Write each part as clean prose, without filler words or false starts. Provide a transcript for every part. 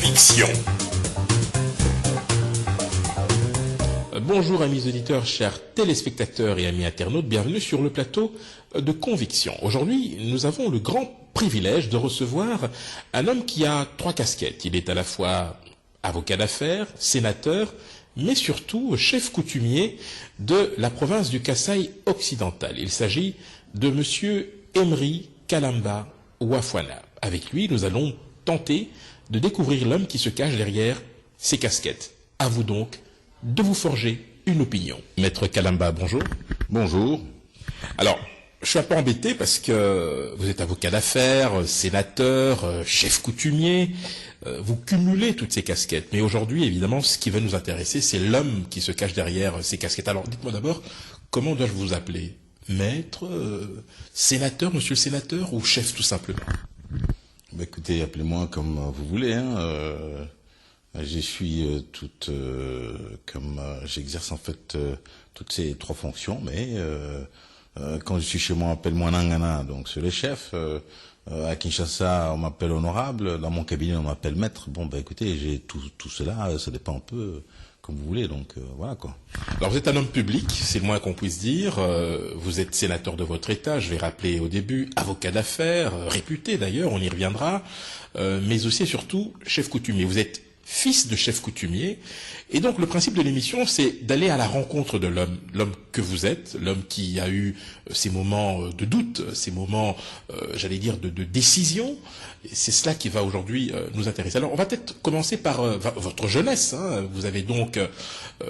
Conviction. Bonjour amis auditeurs, chers téléspectateurs et amis internautes, bienvenue sur le plateau de Conviction. Aujourd'hui, nous avons le grand privilège de recevoir un homme qui a 3 casquettes. Il est à la fois avocat d'affaires, sénateur, mais surtout chef coutumier de la province du Kasaï occidental. Il s'agit de monsieur Emery Kalamba Wafwana. Avec lui, nous allons tenter de découvrir l'homme qui se cache derrière ces casquettes. À vous donc de vous forger une opinion. Maître Kalamba, bonjour. Bonjour. Alors, je suis un peu embêté parce que vous êtes avocat d'affaires, sénateur, chef coutumier, vous cumulez toutes ces casquettes. Mais aujourd'hui, évidemment, ce qui va nous intéresser, c'est l'homme qui se cache derrière ces casquettes. Alors, dites-moi d'abord, comment dois-je vous appeler? Maître, sénateur, monsieur le sénateur, ou chef tout simplement? Écoutez, appelez-moi comme vous voulez, je suis j'exerce en fait toutes ces 3 fonctions, mais quand je suis chez moi, on m'appelle moi Nangana, donc c'est le chef. À Kinshasa, on m'appelle honorable. Dans mon cabinet, on m'appelle maître. Bon, écoutez, j'ai tout cela, ça dépend un peu comme vous voulez, donc voilà quoi. Alors vous êtes un homme public, c'est le moins qu'on puisse dire. Vous êtes sénateur de votre État, je vais rappeler au début, avocat d'affaires, réputé d'ailleurs, on y reviendra, mais aussi et surtout chef coutumier. Vous êtes fils de chef coutumier, et donc le principe de l'émission, c'est d'aller à la rencontre de l'homme que vous êtes, l'homme qui a eu ces moments de doute, ces moments, j'allais dire, de décision. Et c'est cela qui va aujourd'hui nous intéresser. Alors, on va peut-être commencer par votre jeunesse. Vous avez donc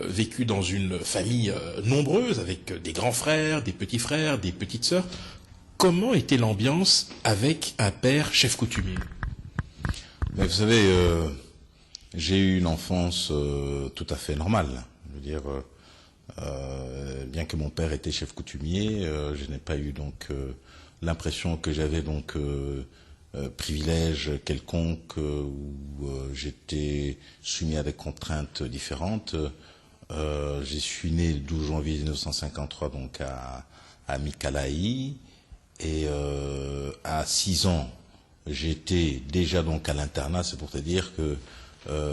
vécu dans une famille nombreuse, avec des grands frères, des petites sœurs. Comment était l'ambiance avec un père chef coutumier? Mais vous savez, j'ai eu une enfance tout à fait normale. Je veux dire, bien que mon père était chef coutumier, je n'ai pas eu donc l'impression que j'avais donc privilège quelconque où j'étais soumis à des contraintes différentes. Je suis né le 12 janvier 1953 donc à Mikalayi, et à 6 ans j'étais déjà donc à l'internat. C'est pour te dire que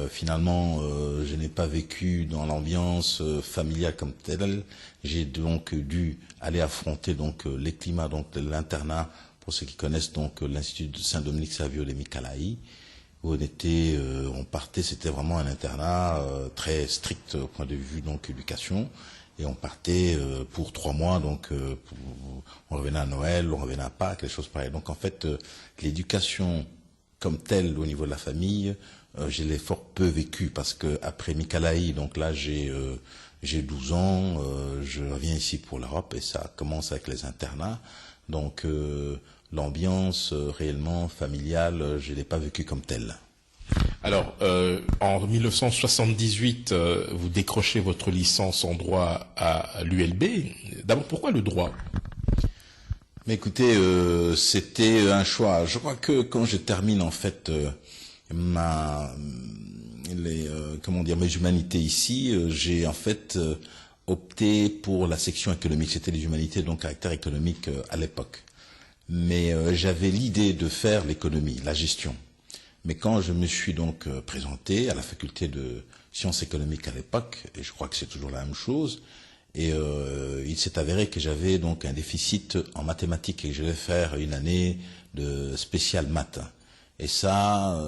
finalement, je n'ai pas vécu dans l'ambiance familiale comme telle. J'ai donc dû aller affronter donc les climats donc de l'internat. Pour ceux qui connaissent donc l'Institut de Saint-Dominique Savio de Mikalayi, où on partait, c'était vraiment un internat très strict au point de vue donc éducation, et on partait pour 3 mois, donc on revenait à Noël, on revenait à Pâques, quelque chose pareil. Donc en fait, l'éducation comme telle au niveau de la famille, je l'ai fort peu vécu, parce que après Mikalayi, donc là j'ai 12 ans, je reviens ici pour l'Europe, et ça commence avec les internats. Donc l'ambiance réellement familiale, je l'ai pas vécue comme telle. Alors, en 1978, vous décrochez votre licence en droit à l'ULB. D'abord, pourquoi le droit? Mais écoutez, c'était un choix. Je crois que quand je termine en fait mes humanités ici, j'ai en fait opté pour la section économique. C'était les humanités, donc caractère économique à l'époque. Mais j'avais l'idée de faire l'économie, la gestion. Mais quand je me suis donc présenté à la faculté de sciences économiques à l'époque, et je crois que c'est toujours la même chose, et il s'est avéré que j'avais donc un déficit en mathématiques et que je devais faire une année de spécial maths. Et ça,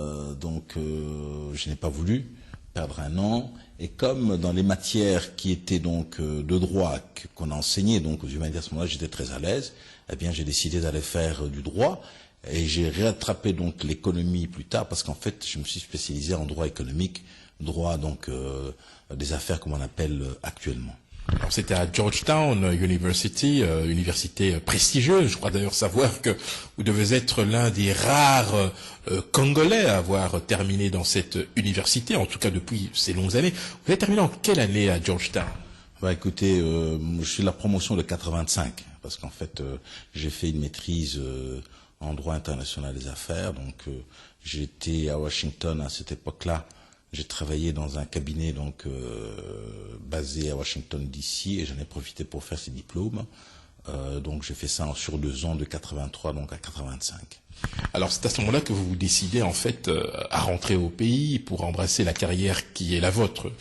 je n'ai pas voulu perdre un an. Et comme dans les matières qui étaient donc de droit qu'on a enseigné donc aux humanités à ce moment-là, j'étais très à l'aise, eh bien j'ai décidé d'aller faire du droit, et j'ai rattrapé donc l'économie plus tard, parce qu'en fait je me suis spécialisé en droit économique, droit donc des affaires comme on appelle actuellement. Alors c'était à Georgetown University, université prestigieuse. Je crois d'ailleurs savoir que vous devez être l'un des rares Congolais à avoir terminé dans cette université, en tout cas depuis ces longues années. Vous avez terminé en quelle année à Georgetown? Écoutez, je suis de la promotion de 85, parce qu'en fait j'ai fait une maîtrise en droit international des affaires. Donc j'étais à Washington à cette époque-là. J'ai travaillé dans un cabinet donc basé à Washington DC, et j'en ai profité pour faire ces diplômes. Donc j'ai fait ça sur 2 ans, de 83 donc à 85. Alors c'est à ce moment-là que vous vous décidez en fait à rentrer au pays pour embrasser la carrière qui est la vôtre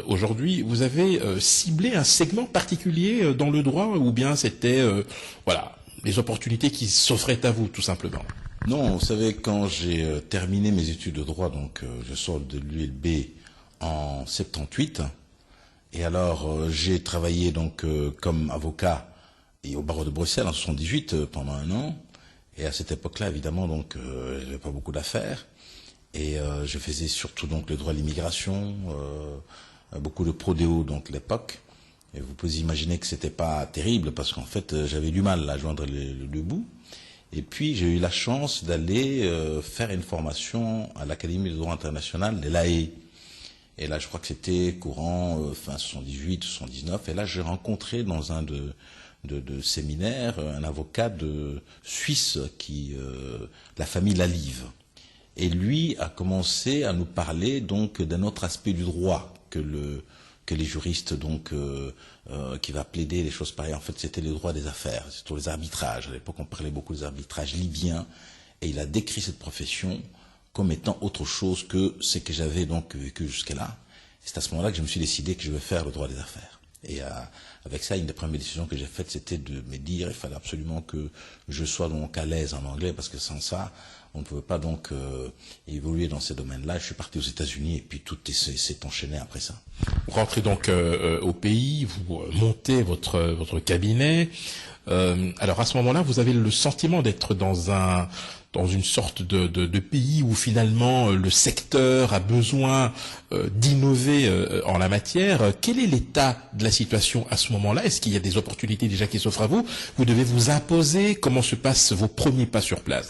aujourd'hui. Vous avez ciblé un segment particulier dans le droit ou bien c'était voilà les opportunités qui s'offraient à vous tout simplement? Non, vous savez, quand j'ai terminé mes études de droit, donc je sors de l'ULB en 78, et alors j'ai travaillé donc comme avocat et au barreau de Bruxelles en 78 pendant 1 an. Et à cette époque-là, évidemment, donc, j'avais pas beaucoup d'affaires. Et je faisais surtout donc le droit de l'immigration, beaucoup de prodéo donc à l'époque. Et vous pouvez imaginer que c'était pas terrible parce qu'en fait, j'avais du mal à joindre les deux bouts. Et puis j'ai eu la chance d'aller faire une formation à l'Académie de droit international de l'AE. Et là, je crois que c'était courant fin 78, 79. Et là, j'ai rencontré dans un de séminaire, un avocat de Suisse la famille Lalive. Et lui a commencé à nous parler donc d'un autre aspect du droit que les juristes donc qui va plaider les choses pareilles. En fait, c'était le droit des affaires, c'était les arbitrages. À l'époque, on parlait beaucoup des arbitrages libyens, et il a décrit cette profession comme étant autre chose que ce que j'avais donc vécu jusque-là. C'est à ce moment-là que je me suis décidé que je vais faire le droit des affaires. Et avec ça, une des premières décisions que j'ai faites, c'était de me dire il fallait absolument que je sois donc à l'aise en anglais, parce que sans ça, on ne pouvait pas donc évoluer dans ces domaines-là. Je suis parti aux États-Unis et puis tout s'est enchaîné après ça. Vous rentrez donc au pays, vous montez votre cabinet. Alors à ce moment-là, vous avez le sentiment d'être dans une sorte de pays où finalement le secteur a besoin d'innover en la matière. Quel est l'état de la situation à ce moment-là? Est-ce qu'il y a des opportunités déjà qui s'offrent à vous? Vous devez vous imposer? Comment se passent vos premiers pas sur place?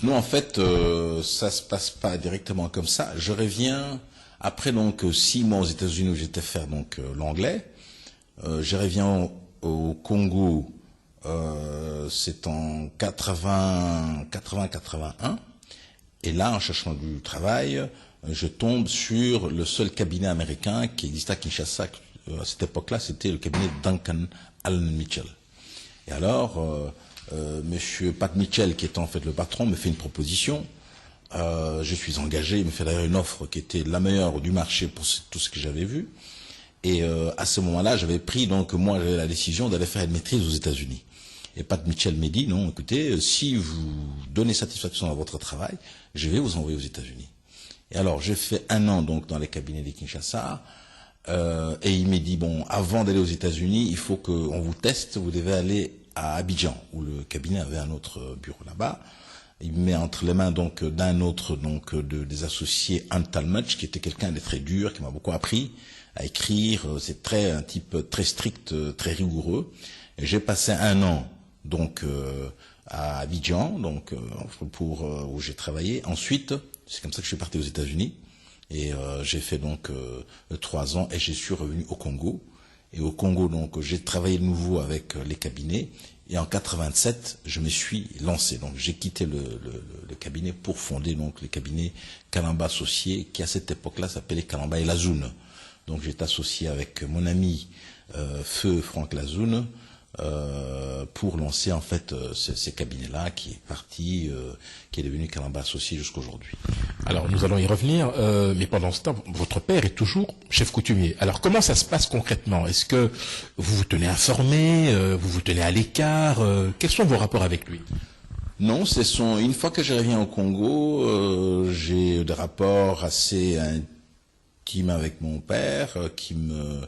Non, en fait, ça se passe pas directement comme ça. Je reviens après donc 6 mois aux États-Unis où j'étais faire donc l'anglais. Je reviens au Congo. C'est en 80-81, et là, en cherchant du travail, je tombe sur le seul cabinet américain qui existait à Kinshasa. À cette époque-là, c'était le cabinet Duncan Allen Mitchell. Et alors, Monsieur Pat Mitchell, qui était en fait le patron, me fait une proposition. Je suis engagé, il me fait d'ailleurs une offre qui était la meilleure du marché pour tout ce que j'avais vu. Et à ce moment-là, j'avais pris donc moi j'avais la décision d'aller faire une maîtrise aux États-Unis. Et Pat Mitchell m'a dit non, écoutez, si vous donnez satisfaction à votre travail, je vais vous envoyer aux États-Unis. Et alors j'ai fait 1 an donc dans les cabinets de Kinshasa, et il m'a dit bon, avant d'aller aux États-Unis, il faut qu'on vous teste, vous devez aller à Abidjan où le cabinet avait un autre bureau là-bas. Il me met entre les mains donc d'un autre donc des associés, Anne Talmadge, qui était quelqu'un de très dur, qui m'a beaucoup appris à écrire. C'est un type très strict, très rigoureux. Et j'ai passé 1 an donc à Abidjan, donc où j'ai travaillé. Ensuite, c'est comme ça que je suis parti aux États-Unis, et j'ai fait donc 3 ans, et je suis revenu au Congo. Et au Congo, donc, j'ai travaillé de nouveau avec les cabinets. Et en 87, je me suis lancé. Donc, j'ai quitté le cabinet pour fonder donc les cabinets Kalamba Associés, qui à cette époque-là s'appelait Kalamba et Lazoun. Donc, j'étais associé avec mon ami Feu Franck Lazoun pour lancer en fait ces cabinets-là, qui est parti, qui est devenu Kalamba Associé jusqu'aujourd'hui. Alors nous allons y revenir, mais pendant ce temps, votre père est toujours chef coutumier. Alors comment ça se passe concrètement? Est-ce que vous vous tenez informé, vous vous tenez à l'écart? Quels sont vos rapports avec lui? Non, une fois que je reviens au Congo, j'ai des rapports assez intimes avec mon père, qui me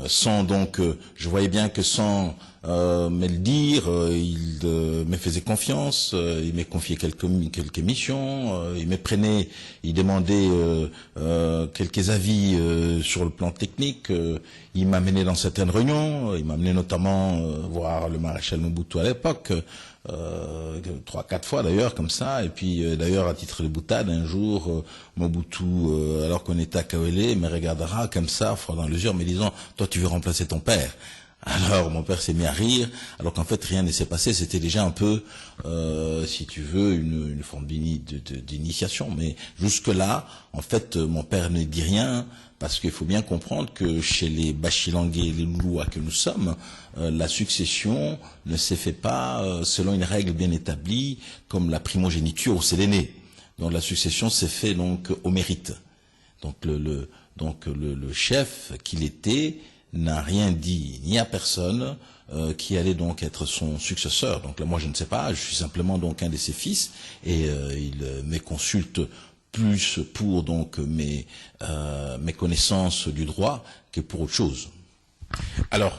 sans donc, je voyais bien que sans me le dire, il me faisait confiance, il m'a confié quelques missions, il me prenait, il demandait quelques avis sur le plan technique, il m'a mené dans certaines réunions, il m'a mené notamment voir le maréchal Mobutu à l'époque, 3-4 fois d'ailleurs comme ça. Et puis d'ailleurs à titre de boutade, un jour Mobutu, alors qu'on était à Kawele, me regardera comme ça, froid dans les yeux, me disant toi tu veux remplacer ton père. Alors mon père s'est mis à rire, alors qu'en fait rien ne s'est passé. C'était déjà un peu, si tu veux, une forme d'initiation. Mais jusque-là, en fait, mon père ne dit rien, parce qu'il faut bien comprendre que chez les Bachilangais et les Loulois que nous sommes, la succession ne s'est fait pas selon une règle bien établie, comme la primogéniture, où c'est l'aîné. Donc la succession s'est fait donc au mérite. Donc le chef qu'il était n'a rien dit ni à personne qui allait donc être son successeur. Donc là, moi, je ne sais pas, je suis simplement donc un de ses fils et il me consulte plus pour donc mes connaissances du droit que pour autre chose. Alors,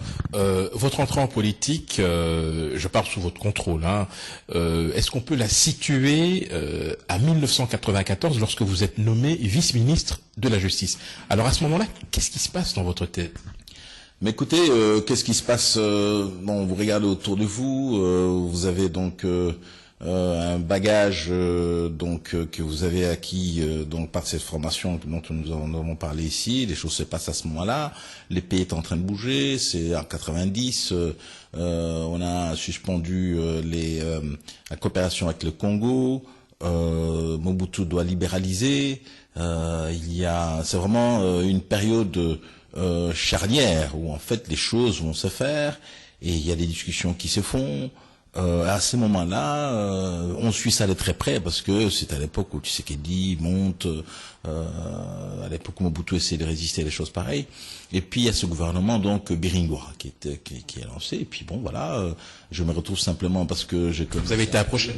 votre entrée en politique, je parle sous votre contrôle, hein, est-ce qu'on peut la situer à 1994 lorsque vous êtes nommé vice-ministre de la Justice? Alors à ce moment-là, qu'est-ce qui se passe dans votre tête? Mais écoutez, qu'est-ce qui se passe? Bon, vous regardez autour de vous, vous avez donc un bagage que vous avez acquis donc par cette formation dont nous avons parlé ici. Les choses se passent à ce moment-là. Les pays est en train de bouger. C'est en 90. On a suspendu la coopération avec le Congo. Mobutu doit libéraliser. C'est vraiment une période charnière où en fait les choses vont se faire et il y a des discussions qui se font. À ce moment-là, on suit ça de très près parce que c'est à l'époque où Tshisekedi monte, à l'époque où Mobutu essaie de résister à des choses pareilles. Et puis il y a ce gouvernement donc Biringwa qui est lancé. Et puis bon voilà, je me retrouve simplement parce que vous avez été approché.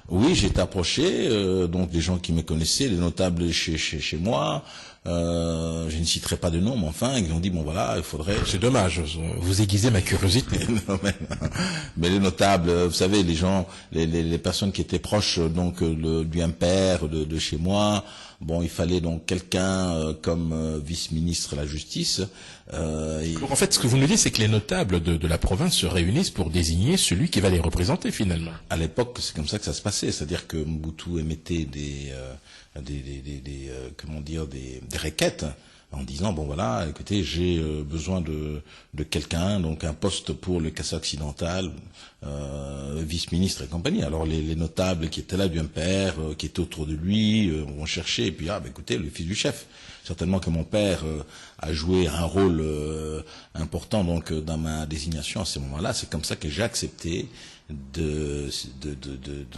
Oui, j'ai été approché, donc des gens qui me connaissaient, les notables chez moi. Je ne citerai pas de nom, mais enfin, ils ont dit bon voilà, il faudrait. C'est dommage, vous aiguisez ma curiosité. mais les notables, vous savez, les gens, les personnes qui étaient proches donc du impère, de chez moi. Bon, il fallait donc quelqu'un comme vice-ministre de la Justice. Donc en fait, ce que vous nous dites, c'est que les notables de la province se réunissent pour désigner celui qui va les représenter finalement. À l'époque, c'est comme ça que ça se passait, c'est-à-dire que Mobutu émettait des requêtes en disant bon voilà, écoutez, j'ai besoin de quelqu'un, donc un poste pour le Kassai occidental, vice-ministre et compagnie. Alors les notables qui étaient là du MPR, qui étaient autour de lui, vont chercher et puis écoutez, le fils du chef. Certainement que mon père a joué un rôle important donc dans ma désignation à ce moment-là. C'est comme ça que j'ai accepté dans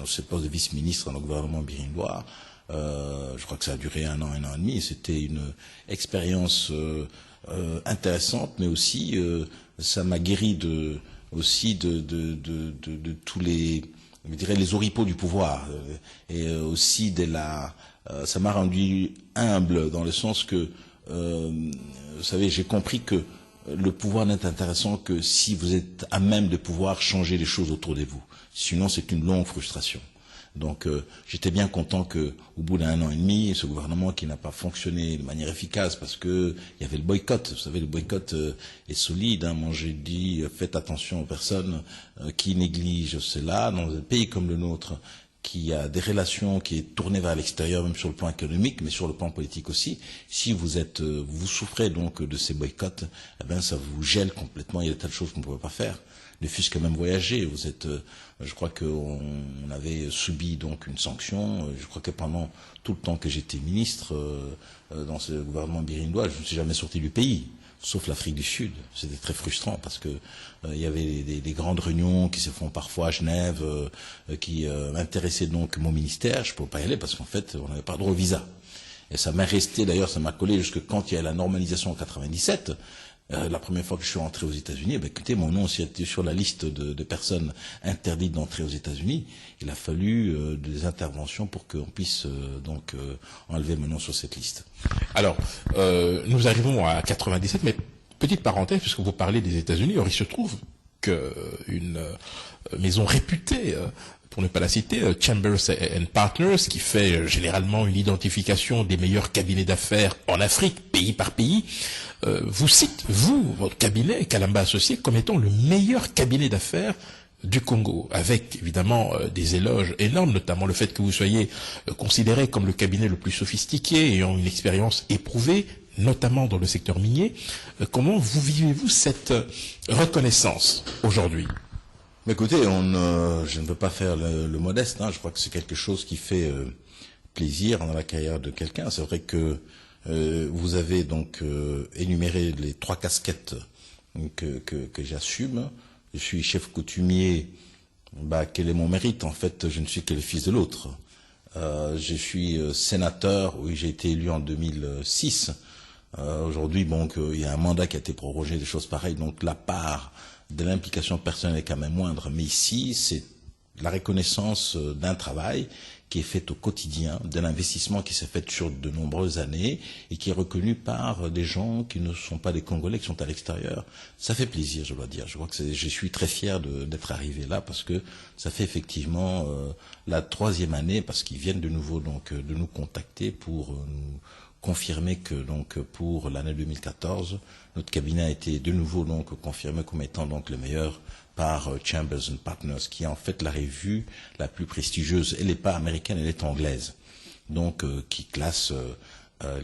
ce poste de vice-ministre dans le gouvernement birindois. Je crois que ça a duré un an et demi. C'était une expérience intéressante, mais aussi ça m'a guéri de tous les, je dirais, les oripeaux du pouvoir et aussi ça m'a rendu humble dans le sens que, vous savez, j'ai compris que le pouvoir n'est intéressant que si vous êtes à même de pouvoir changer les choses autour de vous. Sinon, c'est une longue frustration. Donc j'étais bien content que, au bout d'un an et demi, ce gouvernement qui n'a pas fonctionné de manière efficace parce que il y avait le boycott. Vous savez, le boycott est solide. Hein. Moi, j'ai dit faites attention aux personnes qui négligent cela dans un pays comme le nôtre, qui a des relations qui est tournées vers l'extérieur, même sur le plan économique, mais sur le plan politique aussi. Si vous souffrez donc de ces boycotts, eh ben ça vous gèle complètement. Il y a des tas de choses qu'on ne pouvait pas faire. Ne fût-ce que même voyager. Je crois qu'on avait subi donc une sanction. Je crois que pendant tout le temps que j'étais ministre dans ce gouvernement birindois, je ne suis jamais sorti du pays, sauf l'Afrique du Sud. C'était très frustrant parce que il y avait des grandes réunions qui se font parfois à Genève, qui intéressaient donc mon ministère. Je ne pouvais pas y aller parce qu'en fait, on n'avait pas droit au visa. Et ça m'est resté, d'ailleurs, ça m'a collé jusque quand il y a la normalisation en 97. La première fois que je suis rentré aux États-Unis, écoutez, mon nom était sur la liste de personnes interdites d'entrer aux États-Unis. Il a fallu des interventions pour qu'on puisse enlever mon nom sur cette liste. Alors, nous arrivons à 97, mais petite parenthèse, puisque vous parlez des États-Unis, or il se trouve qu'une maison réputée, pour ne pas la citer, Chambers and Partners, qui fait généralement une identification des meilleurs cabinets d'affaires en Afrique, pays par pays, vous cite, votre cabinet, Kalamba Associés, comme étant le meilleur cabinet d'affaires du Congo, avec évidemment des éloges énormes, notamment le fait que vous soyez considéré comme le cabinet le plus sophistiqué, ayant une expérience éprouvée, notamment dans le secteur minier. Comment vous vivez-vous cette reconnaissance aujourd'hui? Écoutez, je ne veux pas faire le modeste, hein. Je crois que c'est quelque chose qui fait plaisir dans la carrière de quelqu'un. C'est vrai que vous avez donc énuméré les 3 casquettes que j'assume. Je suis chef coutumier. Quel est mon mérite? En fait, je ne suis que le fils de l'autre. Je suis sénateur, oui, j'ai été élu en 2006. Aujourd'hui, il y a un mandat qui a été prorogé, des choses pareilles, donc la part de l'implication personnelle est quand même moindre. Mais ici, c'est la reconnaissance d'un travail qui est fait au quotidien, d'un investissement qui s'est fait sur de nombreuses années et qui est reconnu par des gens qui ne sont pas des Congolais, qui sont à l'extérieur. Ça fait plaisir, je dois dire. Je crois que je suis très fier d'être arrivé là parce que ça fait effectivement la 3e année, parce qu'ils viennent de nouveau donc de nous contacter pour nous confirmer que donc pour l'année 2014, notre cabinet a été de nouveau donc confirmé comme étant donc le meilleur par Chambers and Partners, qui est en fait la revue la plus prestigieuse. Elle n'est pas américaine, elle est anglaise. Donc qui classe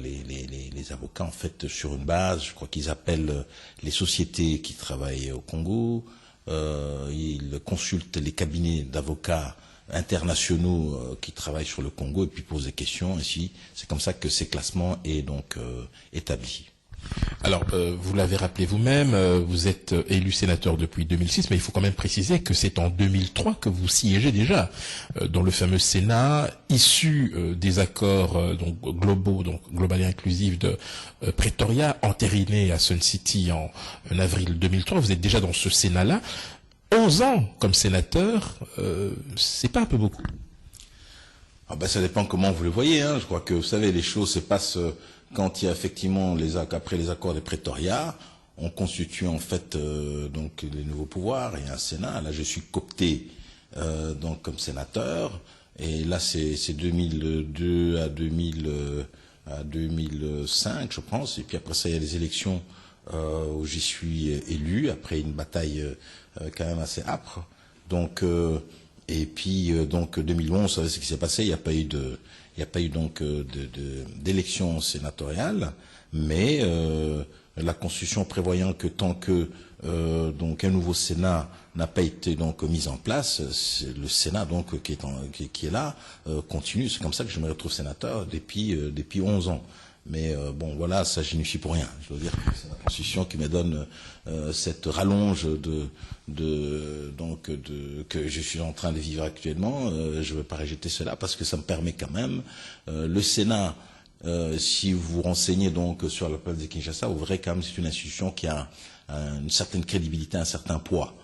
les avocats en fait sur une base, je crois qu'ils appellent les sociétés qui travaillent au Congo, ils consultent les cabinets d'avocats internationaux qui travaillent sur le Congo et puis posent des questions. Ainsi, c'est comme ça que ces classements est donc établi. Alors, vous l'avez rappelé vous-même, vous êtes élu sénateur depuis 2006, mais il faut quand même préciser que c'est en 2003 que vous siégez déjà dans le fameux Sénat, issu des accords donc globaux, donc global et inclusif de Pretoria, entériné à Sun City en avril 2003. Vous êtes déjà dans ce Sénat-là. 11 ans comme sénateur, c'est pas un peu beaucoup? Ça dépend comment vous le voyez, hein. Je crois que, vous savez, les choses se passent quand il y a effectivement après les accords de Pretoria, on constitue en fait donc les nouveaux pouvoirs, il y a un Sénat. Là, je suis coopté donc comme sénateur, et là c'est 2002 à 2005, je pense. Et puis après ça, il y a les élections où j'y suis élu après une bataille quand même assez âpre. Donc et puis donc 2011, vous savez ce qui s'est passé. Il n'y a pas eu donc d'élection sénatoriale, mais la Constitution prévoyant que tant que donc un nouveau Sénat n'a pas été donc mis en place, le Sénat donc qui est là continue. C'est comme ça que je me retrouve sénateur depuis 11 ans. Mais voilà, ça je n'y suis pour rien. Je veux dire que c'est la Constitution qui me donne cette rallonge que je suis en train de vivre actuellement. Je ne veux pas rejeter cela parce que ça me permet quand même. Le Sénat, si vous vous renseignez donc sur la place de Kinshasa, vous verrez quand même c'est une institution qui a une certaine crédibilité, un certain poids.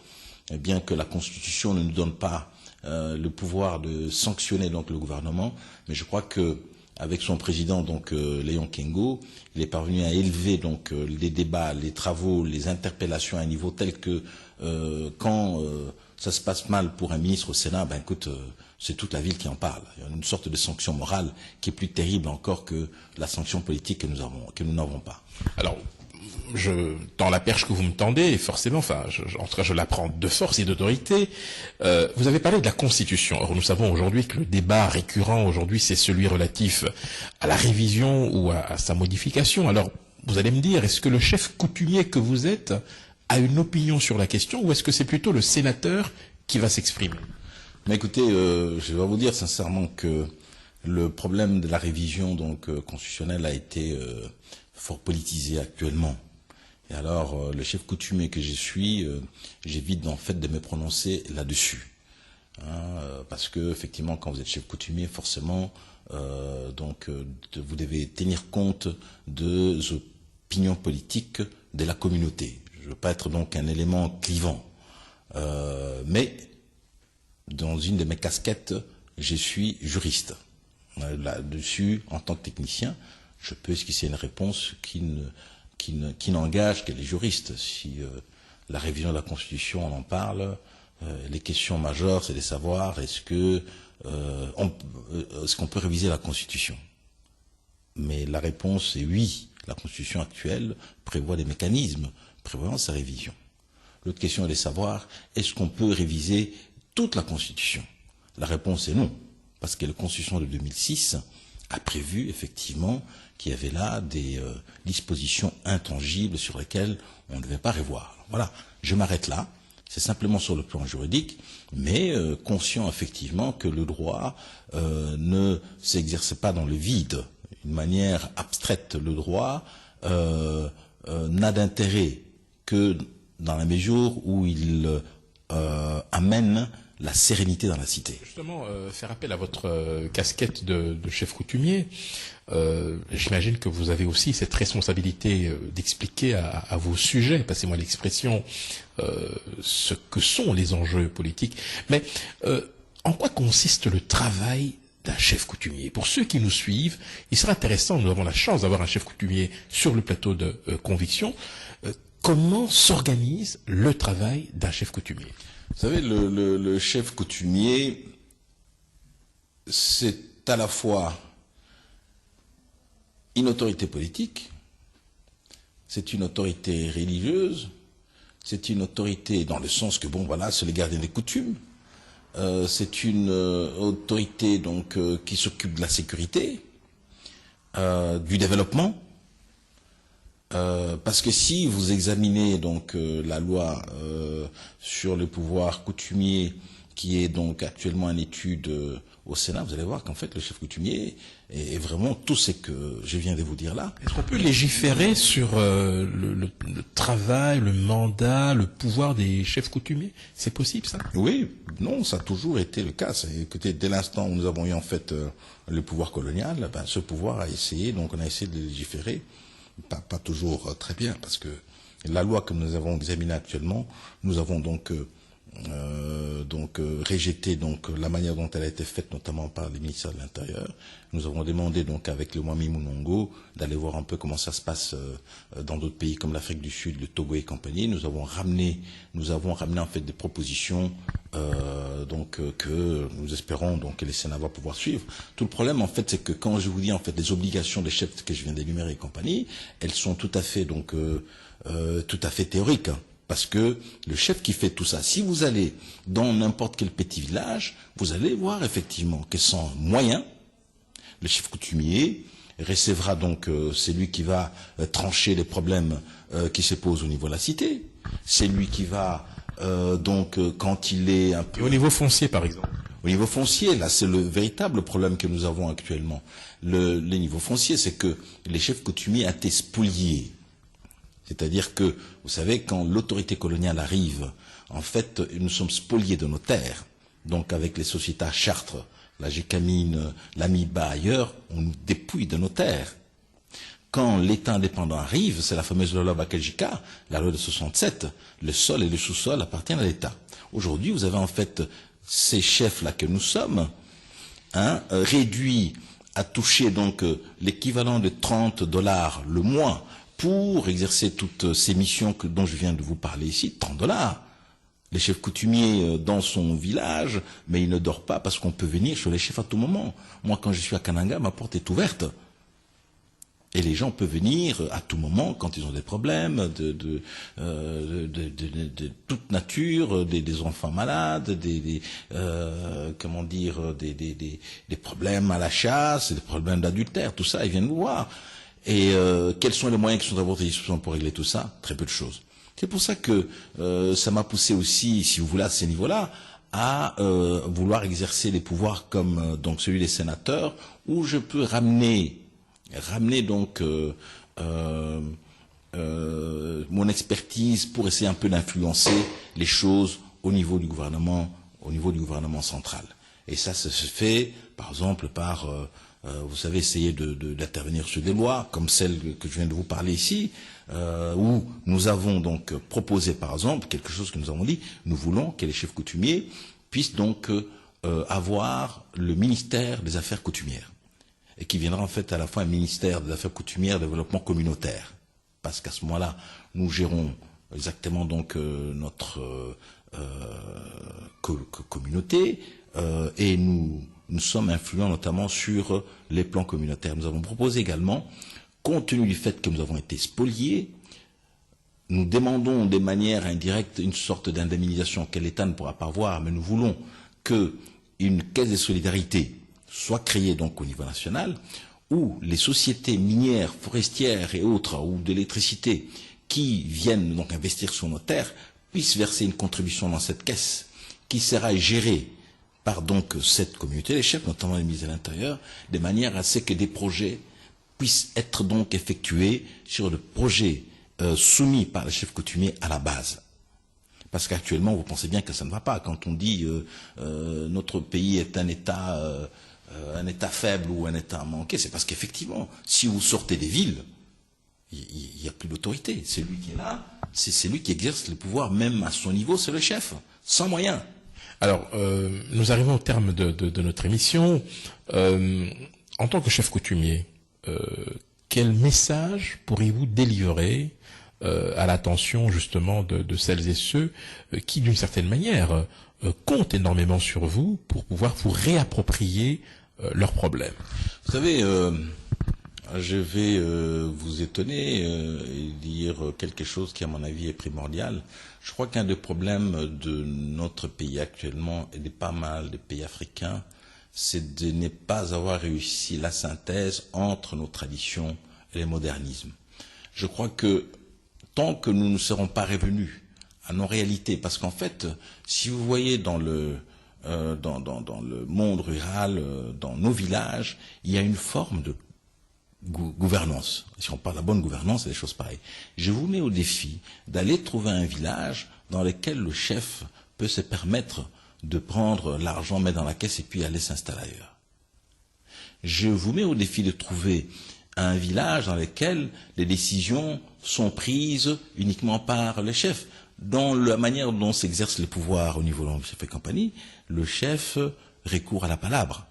Et bien que la Constitution ne nous donne pas le pouvoir de sanctionner donc le gouvernement, mais je crois que avec son président donc Léon Kengo, il est parvenu à élever donc les débats, les travaux, les interpellations à un niveau tel que quand ça se passe mal pour un ministre au Sénat, c'est toute la ville qui en parle. Il y a une sorte de sanction morale qui est plus terrible encore que la sanction politique que nous n'avons pas. Alors, je tends la perche que vous me tendez, et forcément, en tout cas, je la prends de force et d'autorité. Vous avez parlé de la Constitution. Or, nous savons aujourd'hui que le débat récurrent aujourd'hui, c'est celui relatif à la révision ou à sa modification. Alors, vous allez me dire, est-ce que le chef coutumier que vous êtes a une opinion sur la question, ou est-ce que c'est plutôt le sénateur qui va s'exprimer? Mais écoutez, je vais vous dire sincèrement que le problème de la révision donc constitutionnelle a été fort politisé actuellement. Et alors, le chef coutumier que je suis, j'évite en fait de me prononcer là-dessus, parce que effectivement, quand vous êtes chef coutumier, forcément, vous devez tenir compte des opinions politiques de la communauté. Je ne veux pas être donc un élément clivant, mais dans une de mes casquettes, je suis juriste. Là-dessus, en tant que technicien, je peux esquisser une réponse qui n'engage que les juristes. Si la révision de la Constitution, on en parle, les questions majeures, c'est de savoir est-ce qu'on peut réviser la Constitution. Mais la réponse est oui. La Constitution actuelle prévoit des mécanismes prévoyant sa révision. L'autre question est de savoir est-ce qu'on peut réviser toute la Constitution. La réponse est non, parce que la Constitution de 2006 a prévu effectivement qu'il y avait là des dispositions intangibles sur lesquelles on ne devait pas revoir. Voilà, je m'arrête là. C'est simplement sur le plan juridique, mais conscient effectivement que le droit ne s'exerce pas dans le vide. D'une manière abstraite, le droit n'a d'intérêt que dans la mesure où il amène la sérénité dans la cité. Justement, faire appel à votre casquette de chef coutumier, j'imagine que vous avez aussi cette responsabilité d'expliquer à vos sujets, passez-moi l'expression, ce que sont les enjeux politiques. Mais en quoi consiste le travail d'un chef coutumier? Pour ceux qui nous suivent, il sera intéressant, nous avons la chance d'avoir un chef coutumier sur le plateau de Conviction. Comment s'organise le travail d'un chef coutumier? Vous savez, le chef coutumier, c'est à la fois une autorité politique, c'est une autorité religieuse, c'est une autorité dans le sens que, bon, voilà, c'est le gardien des coutumes, c'est une autorité donc qui s'occupe de la sécurité, du développement, parce que si vous examinez donc la loi sur le pouvoir coutumier qui est donc actuellement en étude au Sénat, vous allez voir qu'en fait le chef coutumier est vraiment tout ce que je viens de vous dire là. Est-ce qu'on peut légiférer sur le travail, le mandat, le pouvoir des chefs coutumiers? C'est possible ça? Oui, non, ça a toujours été le cas. Écoutez, dès l'instant où nous avons eu en fait le pouvoir colonial, ben, ce pouvoir a essayé, donc on a essayé de légiférer. Pas toujours très bien, parce que la loi que nous avons examinée actuellement, nous avons donc rejeté donc la manière dont elle a été faite, notamment par les ministères de l'Intérieur. Nous avons demandé donc avec le Mwami Munongo d'aller voir un peu comment ça se passe dans d'autres pays comme l'Afrique du Sud, le Togo et compagnie. Nous avons ramené en fait des propositions que nous espérons donc que les Sénats vont pouvoir suivre. Tout le problème en fait c'est que quand je vous dis en fait les obligations des chefs que je viens d'énumérer et compagnie, elles sont tout à fait théoriques. Hein. Parce que le chef qui fait tout ça, si vous allez dans n'importe quel petit village, vous allez voir effectivement que sans moyens, le chef coutumier recevra donc, c'est lui qui va trancher les problèmes qui se posent au niveau de la cité, c'est lui qui va quand il est un peu... Et au niveau foncier par exemple? Au niveau foncier, là c'est le véritable problème que nous avons actuellement. Le niveau foncier, c'est que les chefs coutumiers ont été spoliés. C'est-à-dire que, vous savez, quand l'autorité coloniale arrive, en fait, nous sommes spoliés de nos terres. Donc, avec les sociétés à Chartres, la Gécamine, l'Amiba, ailleurs, on nous dépouille de nos terres. Quand l'État indépendant arrive, c'est la fameuse loi Bakajika, la loi de 67, le sol et le sous-sol appartiennent à l'État. Aujourd'hui, vous avez en fait ces chefs-là que nous sommes, réduits à toucher donc l'équivalent de $30 le mois, pour exercer toutes ces missions dont je viens de vous parler ici, $30. Les chefs coutumiers dans son village, mais il ne dort pas parce qu'on peut venir chez les chefs à tout moment. Moi, quand je suis à Kananga, ma porte est ouverte. Et les gens peuvent venir à tout moment quand ils ont des problèmes de toute nature, des enfants malades, des problèmes à la chasse, des problèmes d'adultère, tout ça, ils viennent nous voir. Et quels sont les moyens qui sont à votre disposition pour régler tout ça? Très peu de choses. C'est pour ça que ça m'a poussé aussi, si vous voulez, à ces niveaux-là, à vouloir exercer des pouvoirs comme donc celui des sénateurs, où je peux ramener donc mon expertise pour essayer un peu d'influencer les choses au niveau du gouvernement central. Et ça se fait, par exemple, par vous savez, essayer d'intervenir sur des lois, comme celle que je viens de vous parler ici, où nous avons donc proposé, par exemple, quelque chose que nous avons dit, nous voulons que les chefs coutumiers puissent donc avoir le ministère des Affaires coutumières, et qui viendra en fait à la fois un ministère des Affaires coutumières et développement communautaire, parce qu'à ce moment-là, nous gérons exactement donc notre communauté, et nous sommes influents notamment sur les plans communautaires. Nous avons proposé également, compte tenu du fait que nous avons été spoliés, nous demandons de manière indirecte une sorte d'indemnisation que l'État ne pourra pas avoir, mais nous voulons qu'une caisse de solidarité soit créé donc au niveau national, où les sociétés minières, forestières et autres, ou d'électricité, qui viennent donc investir sur nos terres, puissent verser une contribution dans cette caisse, qui sera gérée par donc cette communauté, les chefs, notamment les ministres de l'Intérieur, de manière à ce que des projets puissent être donc effectués sur le projet soumis par les chefs coutumiers à la base. Parce qu'actuellement, vous pensez bien que ça ne va pas. Quand on dit notre pays est un État faible ou un État manqué, c'est parce qu'effectivement, si vous sortez des villes, il n'y a plus d'autorité. C'est lui qui est là, c'est lui qui exerce le pouvoir, même à son niveau, c'est le chef, sans moyens. Alors, nous arrivons au terme de notre émission. En tant que chef coutumier, quel message pourriez-vous délivrer à l'attention justement de celles et ceux qui, d'une certaine manière, comptent énormément sur vous pour pouvoir vous réapproprier leurs problèmes? Vous savez, je vais vous étonner et dire quelque chose qui, à mon avis, est primordial. Je crois qu'un des problèmes de notre pays actuellement et de pas mal de pays africains, c'est de ne pas avoir réussi la synthèse entre nos traditions et les modernismes. Je crois que tant que nous ne serons pas revenus à nos réalités, parce qu'en fait, si vous voyez dans le monde rural, dans nos villages, il y a une forme de gouvernance. Si on parle de la bonne gouvernance, c'est des choses pareilles. Je vous mets au défi d'aller trouver un village dans lequel le chef peut se permettre de prendre l'argent, mettre dans la caisse et puis aller s'installer ailleurs. Je vous mets au défi de trouver un village dans lequel les décisions sont prises uniquement par le chef. Dans la manière dont s'exerce le pouvoir au niveau de chef et compagnie, le chef recourt à la palabre,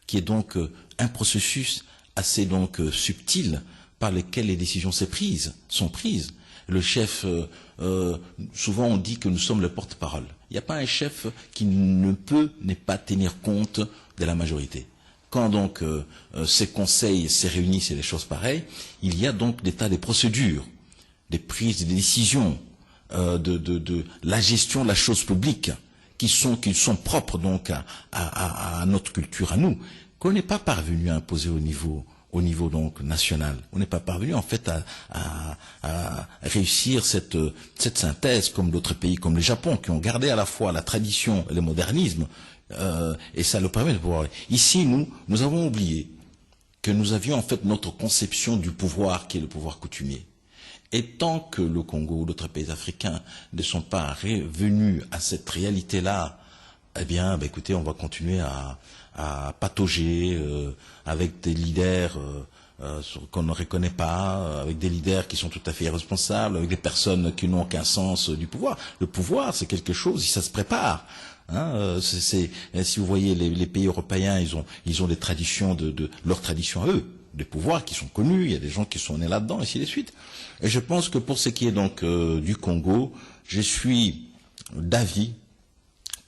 qui est donc un processus assez donc subtil par lequel les décisions sont prises. Le chef, souvent on dit que nous sommes le porte-parole. Il n'y a pas un chef qui ne peut ne pas tenir compte de la majorité. Quand donc ces conseils se réunissent et des choses pareilles, il y a donc des tas de procédures, des prises de décisions, de la gestion de la chose publique qui sont propres donc à notre culture, à nous, qu'on n'est pas parvenu à imposer au niveau donc national. On n'est pas parvenu en fait à réussir cette synthèse comme d'autres pays, comme le Japon, qui ont gardé à la fois la tradition et le modernisme, et ça le permet de pouvoir. Ici, nous avons oublié que nous avions en fait notre conception du pouvoir qui est le pouvoir coutumier. Et tant que le Congo ou d'autres pays africains ne sont pas revenus à cette réalité-là, eh bien, écoutez, on va continuer à patauger avec des leaders qu'on ne reconnaît pas, avec des leaders qui sont tout à fait irresponsables, avec des personnes qui n'ont aucun sens du pouvoir. Le pouvoir, c'est quelque chose, ça se prépare. Si vous voyez les pays européens, ils ont des traditions leurs traditions à eux, des pouvoirs qui sont connus, il y a des gens qui sont nés là-dedans, et ainsi de suite. Et je pense que pour ce qui est donc du Congo, je suis d'avis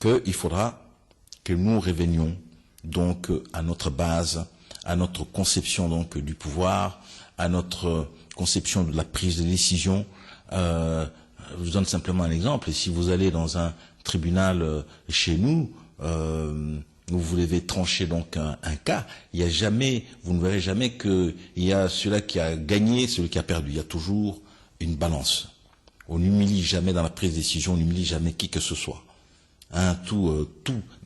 qu'il faudra que nous revenions donc à notre base, à notre conception donc du pouvoir, à notre conception de la prise de décision. Je vous donne simplement un exemple. Si vous allez dans un tribunal chez nous, vous devez trancher donc un cas, vous ne verrez jamais qu'il y a celui qui a gagné, celui qui a perdu. Il y a toujours une balance. On n'humilie jamais dans la prise de décision, on n'humilie jamais qui que ce soit.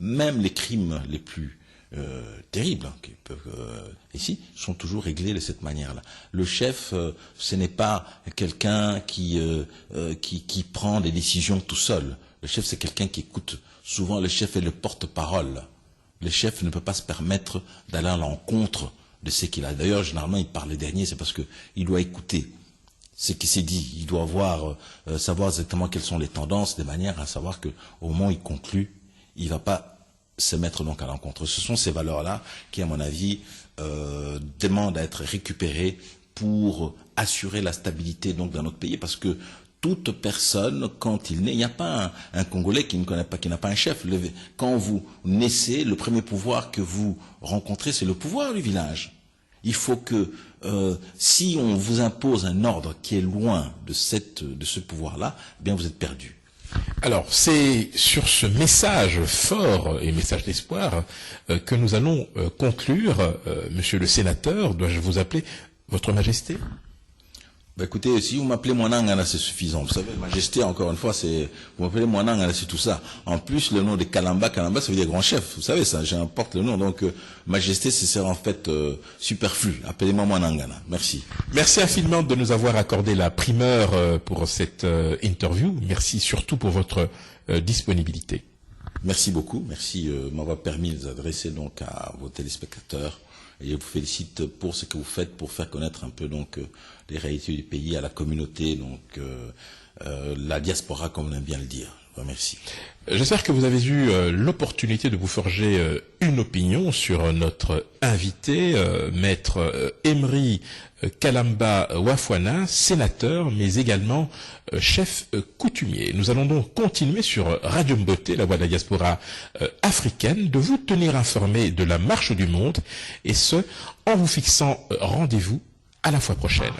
Même les crimes les plus terribles qui peuvent ici sont toujours réglés de cette manière-là. Le chef, ce n'est pas quelqu'un qui prend des décisions tout seul. Le chef, c'est quelqu'un qui écoute. Souvent, le chef est le porte-parole. Le chef ne peut pas se permettre d'aller à l'encontre de ce qu'il a. D'ailleurs, généralement, il parle le dernier, c'est parce qu'il doit écouter ce qui s'est dit. Il doit savoir exactement quelles sont les tendances, de manière à savoir qu'au moment où il conclut, il ne va pas se mettre donc à l'encontre. Ce sont ces valeurs-là qui, à mon avis, demandent à être récupérées pour assurer la stabilité donc dans notre pays, parce que toute personne, quand il naît, il n'y a pas un Congolais qui n'a pas un chef. Quand vous naissez, le premier pouvoir que vous rencontrez, c'est le pouvoir du village. Il faut que, si on vous impose un ordre qui est loin de ce pouvoir-là, eh bien vous êtes perdu. Alors, c'est sur ce message fort et message d'espoir que nous allons conclure. Monsieur le sénateur, dois-je vous appeler Votre Majesté? Bah écoutez, si vous m'appelez Mwanangana, c'est suffisant. Vous savez, Majesté, encore une fois, vous m'appelez Mwanangana, c'est tout ça. En plus, le nom de Kalamba, Kalamba, ça veut dire grand chef. Vous savez ça, j'importe le nom. Donc, Majesté, c'est en fait superflu. Appelez-moi Mwanangana. Merci. Merci infiniment de nous avoir accordé la primeur pour cette interview. Merci surtout pour votre disponibilité. Merci beaucoup. Merci de m'avoir permis de vous adresser donc à vos téléspectateurs. Et je vous félicite pour ce que vous faites pour faire connaître un peu donc les réalités du pays à la communauté, donc la diaspora, comme on aime bien le dire. Je vous remercie. J'espère que vous avez eu l'opportunité de vous forger une opinion sur notre invité, maître Emery Kalamba Wafwana, sénateur, mais également chef coutumier. Nous allons donc continuer sur Radio Mboté, la voix de la diaspora africaine, de vous tenir informé de la marche du monde, et ce, en vous fixant rendez-vous à la fois prochaine.